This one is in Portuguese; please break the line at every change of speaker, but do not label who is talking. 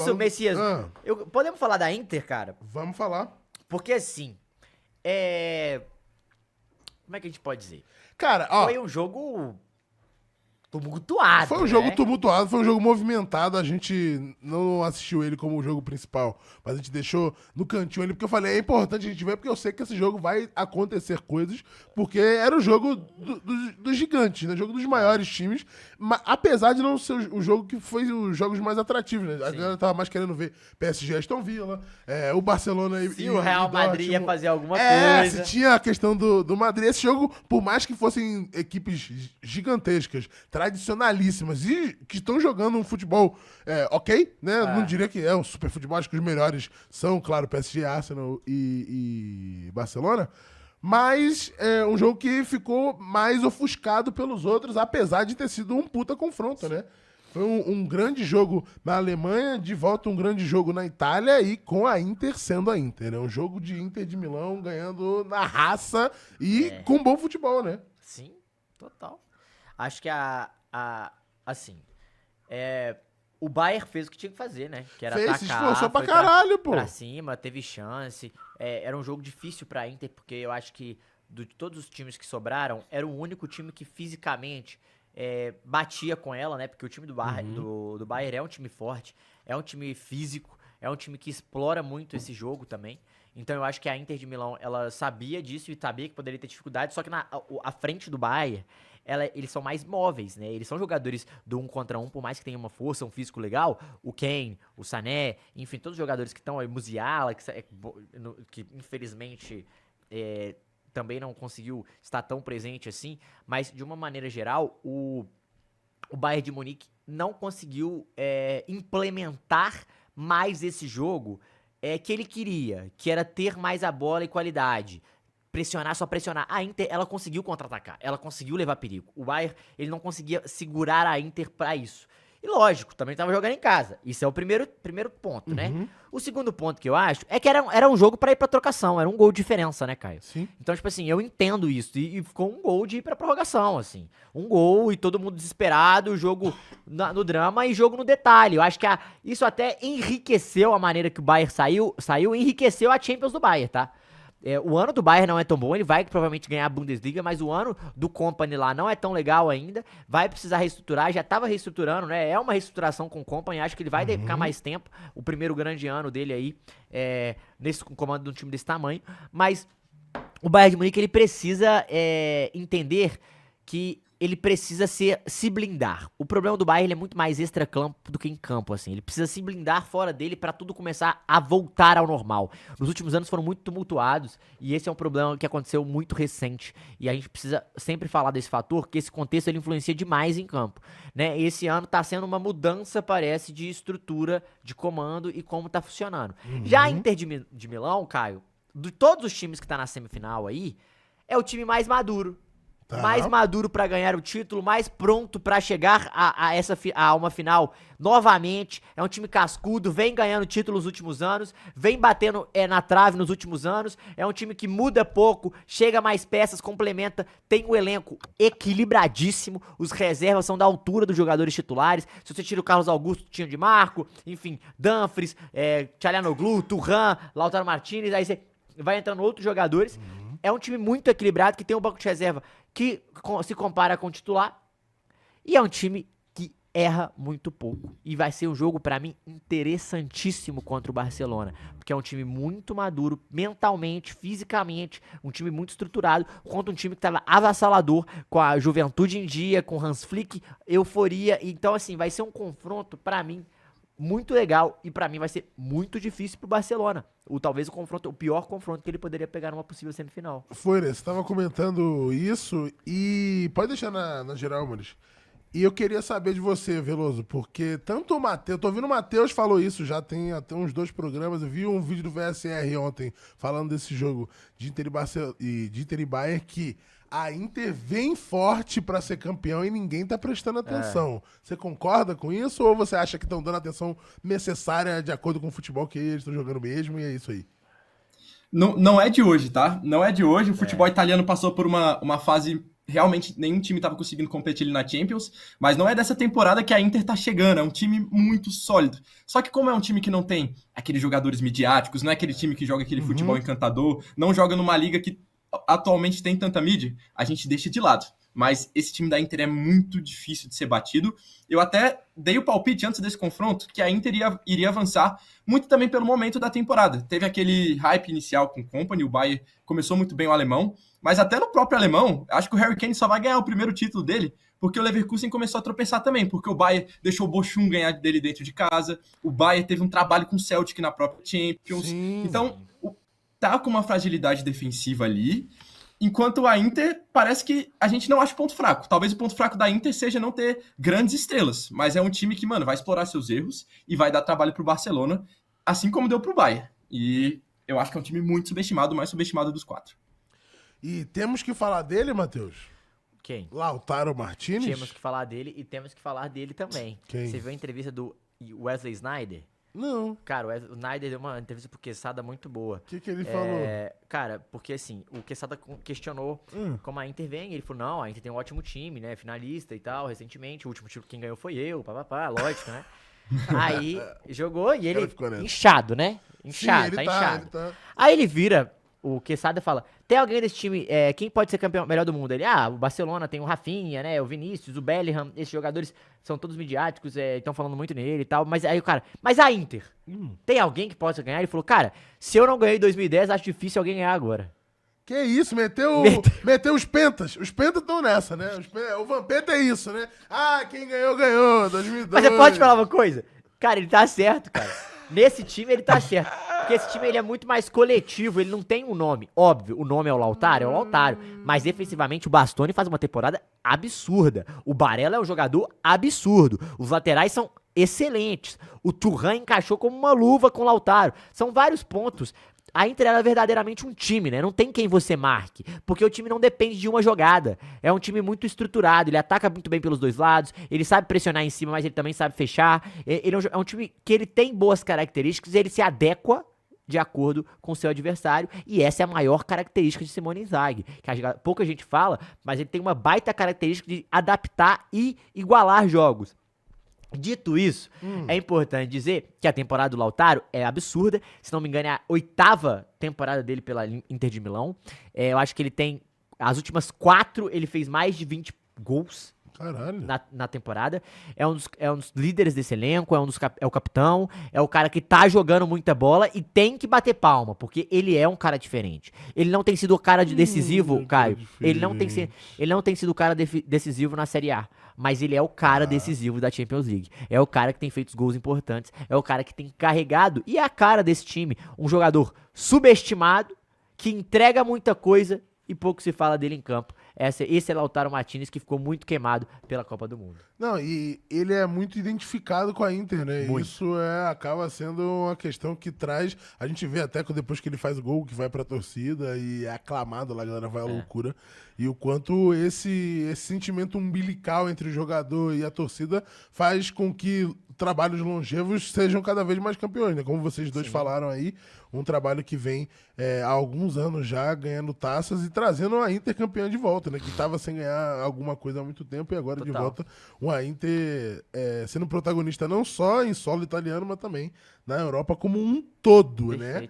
Isso, Messias.
Ah,
Podemos falar da Inter, cara?
vamos falar.
Porque assim, é... Como é que a gente pode dizer?
Cara, ó,
Foi um jogo
foi
tumultuado,
um jogo
né?
tumultuado, foi um jogo movimentado. A gente não assistiu ele como o jogo principal, mas a gente deixou no cantinho ali, porque eu falei, é importante a gente ver, porque eu sei que esse jogo vai acontecer coisas, porque era o jogo dos gigantes, né? O jogo dos maiores times, apesar de não ser o jogo que foi os jogos mais atrativos, né? A
Sim.
galera tava mais querendo ver PSG Aston Villa, o Barcelona
Se o Real Madrid ia
Dortmund.
fazer alguma
Se
coisa.
tinha a questão do Madrid. Esse jogo, por mais que fossem equipes gigantescas, tradicionalíssimas e que estão jogando um futebol ok, né? Não
Ah,
diria que é um super futebol, acho que os melhores são, claro, PSG, Arsenal e Barcelona. Mas é um jogo que ficou mais ofuscado pelos outros, apesar de ter sido um puta confronto, né? Foi um grande jogo na Alemanha, de volta um grande jogo na Itália e com a Inter sendo a Inter, né? Um jogo de Inter de Milão ganhando na raça e com bom futebol, né?
sim, total. Acho que assim, o Bayern fez o que tinha que fazer, né? Que era
Fez, se
atacar,
esforçou pra
foi
caralho, pô.
pra cima, teve chance. Era um jogo difícil pra Inter, porque eu acho que de todos os times que sobraram, era o único time que fisicamente batia com ela, né? Porque o time do Bayern é um time forte, é um time físico, é um time que explora muito esse jogo também. Então eu acho que a Inter de Milão, ela sabia disso e sabia que poderia ter dificuldade, só que a frente do Bayern, eles são mais móveis, né? Eles são jogadores do 1 contra 1, por mais que tenham uma força, um físico legal. O Kane, o Sané, enfim, todos os jogadores que estão aí, Musiala, que infelizmente também não conseguiu estar tão presente assim, mas de uma maneira geral, o Bayern de Munique não conseguiu implementar mais esse jogo que ele queria, que era ter mais a bola e qualidade. Pressionar, só pressionar. A Inter, ela conseguiu contra-atacar, ela conseguiu levar perigo. O Bayern, ele não conseguia segurar a Inter pra isso. E lógico, também tava jogando em casa. Isso é o primeiro ponto, né? O segundo ponto que eu acho é que era um jogo pra ir pra trocação, era um gol de diferença, né, Caio?
Sim.
Então, tipo assim, eu entendo isso. E ficou um gol de ir pra prorrogação, assim. Um gol e todo mundo desesperado, o jogo no drama e jogo no detalhe. Eu acho que isso até enriqueceu a maneira que o Bayern saiu enriqueceu a Champions do Bayern, tá? O ano do Bayern não é tão bom, ele vai provavelmente ganhar a Bundesliga, mas o ano do Kompany lá não é tão legal ainda, vai precisar reestruturar, já tava reestruturando, né? É uma reestruturação com o Kompany, acho que ele vai ficar mais tempo, o primeiro grande ano dele aí, nesse comando de um time desse tamanho, mas o Bayern de Munique, ele precisa entender que ele precisa se blindar. O problema do Bayern, ele é muito mais extra-campo do que em campo, assim. Ele precisa se blindar fora dele pra tudo começar a voltar ao normal. Nos últimos anos foram muito tumultuados e esse é um problema que aconteceu muito recente. E a gente precisa sempre falar desse fator, que esse contexto ele influencia demais em campo, né? Esse ano tá sendo uma mudança, parece, de estrutura, de comando e como tá funcionando. Já a Inter de Milão, Caio, de todos os times que tá na semifinal aí, é o time mais maduro.
Tá.
Mais maduro pra ganhar o título, mais pronto pra chegar a uma final novamente. É um time cascudo, vem ganhando título nos últimos anos, vem batendo na trave nos últimos anos. É um time que muda pouco, chega mais peças, complementa, tem um elenco equilibradíssimo. Os reservas são da altura dos jogadores titulares. Se você tira o Carlos Augusto, Tinho de Marco, enfim, Dumfries, Tchalianoglu, Thuram, Lautaro Martinez, aí você vai entrando outros jogadores. É um time muito equilibrado, que tem um banco de reserva que se compara com o titular. E é um time que erra muito pouco. E vai ser um jogo, pra mim, interessantíssimo contra o Barcelona. Porque é um time muito maduro, mentalmente, fisicamente. Um time muito estruturado. Contra um time que tava avassalador, com a juventude em dia, com Hans Flick, euforia. Então, assim, vai ser um confronto, pra mim, muito legal e pra mim vai ser muito difícil pro Barcelona. Talvez o pior confronto que ele poderia pegar numa possível semifinal.
Foi, né? Você tava comentando isso e pode deixar na geral, Maurício. E eu queria saber de você, Veloso, porque tanto o Matheus, tô ouvindo o Matheus falou isso, já tem até uns 2 programas, eu vi um vídeo do VSR ontem falando desse jogo de Inter e Bayern, que a Inter vem forte pra ser campeão e ninguém tá prestando atenção. Você concorda com isso ou você acha que estão dando a atenção necessária de acordo com o futebol que eles estão jogando mesmo e é isso aí?
Não, não é de hoje, tá? Não é de hoje. O futebol italiano passou por uma fase realmente nenhum time estava conseguindo competir ali na Champions, mas não é dessa temporada que a Inter tá chegando, é um time muito sólido. Só que como é um time que não tem aqueles jogadores midiáticos, não é aquele time que joga aquele futebol encantador, não joga numa liga que atualmente tem tanta mídia, a gente deixa de lado. Mas esse time da Inter é muito difícil de ser batido. Eu até dei o palpite antes desse confronto que a Inter iria avançar, muito também pelo momento da temporada. Teve aquele hype inicial com o Kompany, o Bayern começou muito bem o alemão, mas até no próprio alemão, acho que o Harry Kane só vai ganhar o primeiro título dele, porque o Leverkusen começou a tropeçar também, porque o Bayern deixou o Bochum ganhar dele dentro de casa, o Bayern teve um trabalho com o Celtic na própria Champions. Sim. Então, tá com uma fragilidade defensiva ali, enquanto a Inter parece que a gente não acha ponto fraco. Talvez o ponto fraco da Inter seja não ter grandes estrelas, mas é um time que, mano, vai explorar seus erros e vai dar trabalho pro Barcelona, assim como deu pro Bayern. E eu acho que é um time muito subestimado, o mais subestimado dos 4.
E temos que falar dele, Matheus?
Quem?
Lautaro Martinez?
Temos que falar dele e temos que falar dele também.
Quem?
Você viu a entrevista do Wesley Sneijder?
Não.
Cara, o Sneijder deu uma entrevista pro Quesada muito boa.
O que ele falou?
Cara, porque assim, o Quesada questionou como a Inter vem. Ele falou, não, a Inter tem um ótimo time, né? Finalista e tal, recentemente. O último título quem ganhou foi eu, papapá, lógico, né? Aí jogou e ele inchado, né? Inchado,
sim,
tá
inchado.
Ele tá. Aí ele vira o Quesada fala, tem alguém desse time, quem pode ser campeão melhor do mundo? Ele, o Barcelona tem o Rafinha, né, o Vinícius, o Bellingham, esses jogadores são todos midiáticos, estão falando muito nele e tal, mas aí o cara, mas a Inter, tem alguém que possa ganhar? Ele falou, cara, se eu não ganhei em 2010, acho difícil alguém ganhar agora.
Que isso, meteu os pentas. Os pentas estão nessa, né? O Vampeta é isso, né? Quem ganhou, ganhou, 2002.
Mas você pode falar uma coisa? Cara, ele tá certo, cara. Nesse time ele tá certo. Porque esse time ele é muito mais coletivo, ele não tem um nome. Óbvio, o nome é o Lautaro, mas defensivamente o Bastoni faz uma temporada absurda. O Barella é um jogador absurdo. Os laterais são excelentes. O Thuram encaixou como uma luva com o Lautaro. São vários pontos. A Inter é verdadeiramente um time, né? Não tem quem você marque, porque o time não depende de uma jogada. É um time muito estruturado, ele ataca muito bem pelos dois lados, ele sabe pressionar em cima, mas ele também sabe fechar. Ele é um time que ele tem boas características e ele se adequa de acordo com o seu adversário, e essa é a maior característica de Simone Inzaghi, que pouca gente fala, mas ele tem uma baita característica de adaptar e igualar jogos. Dito isso, é importante dizer que a temporada do Lautaro é absurda. Se não me engano, é a 8ª temporada dele pela Inter de Milão. Eu acho que ele tem... As últimas 4, ele fez mais de 20 gols.
Caralho.
Na temporada. É um dos líderes desse elenco, é o capitão, é o cara que tá jogando muita bola e tem que bater palma, porque ele é um cara diferente. Ele não tem sido o cara decisivo, Caio. Ele não tem sido o cara decisivo na Série A, mas ele é o cara decisivo da Champions League. É o cara que tem feito os gols importantes, é o cara que tem carregado, e é a cara desse time, um jogador subestimado, que entrega muita coisa e pouco se fala dele em campo. Esse é Lautaro Martinez, que ficou muito queimado pela Copa do Mundo.
Não, e ele é muito identificado com a Inter, né?
Muito.
Isso acaba sendo uma questão que traz... A gente vê até que depois que ele faz o gol, que vai pra torcida e é aclamado lá, a galera vai à loucura. E o quanto esse sentimento umbilical entre o jogador e a torcida faz com que trabalhos longevos sejam cada vez mais campeões, né? Como vocês dois falaram aí, um trabalho que vem há alguns anos já ganhando taças e trazendo a Inter campeã de volta, né? Que estava sem ganhar alguma coisa há muito tempo e agora de volta uma Inter sendo protagonista não só em solo italiano, mas também na Europa como um todo, né?